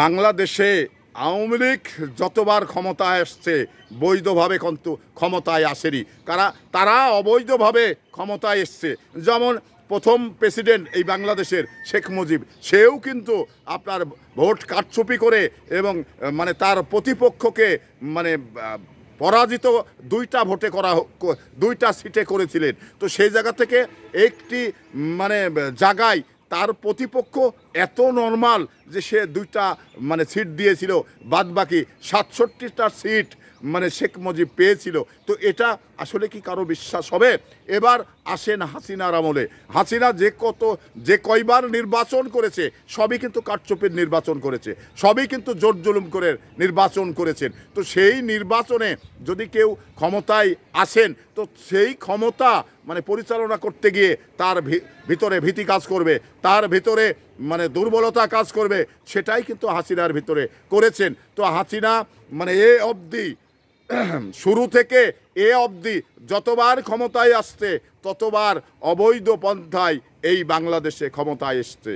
বাংলাদেশে আওয়ামী লীগ যতবার ক্ষমতায় আসছে বৈধভাবে কিন্তু ক্ষমতায় আসেনি, তারা অবৈধভাবে ক্ষমতায় এসছে। যেমন প্রথম প্রেসিডেন্ট এই বাংলাদেশের শেখ মুজিব, সেও কিন্তু আপনার ভোট কারচুপি করে এবং মানে তার প্রতিপক্ষকে মানে পরাজিত দুইটা ভোটে দুইটা সিটে করেছিলেন। তো সেই জায়গা থেকে একটি মানে জায়গায় তার প্রতিপক্ষ এত নর্মাল যে সে দুইটা মানে সিট দিয়েছিল, বাদ বাকি 67টা সিট মানে শেখ মুজিব পেয়েছিল। তো এটা আসলে কি কারো বিশ্বাস হবে? এবার আসেন হাসিনার আমলে। হাসিনা যে কয়বার নির্বাচন করেছে সবই কিন্তু কারচুপির নির্বাচন করেছে, সবই কিন্তু জোর জুলুম করে নির্বাচন করেছেন। তো সেই নির্বাচনে যদি কেউ ক্ষমতায় আসেন, তো সেই ক্ষমতা মানে পরিচালনা করতে গিয়ে তার ভিতরে ভীতি কাজ করবে, তার ভিতরে মানে দুর্বলতা কাজ করবে, সেটাই কিন্তু হাসিনার ভিতরে করেছেন। তো হাসিনা মানে অবধি শুরু থেকে অবধি যতবার ক্ষমতায় আসছে ততবার অবৈধ পন্থায় এই বাংলাদেশে ক্ষমতায় এসছে।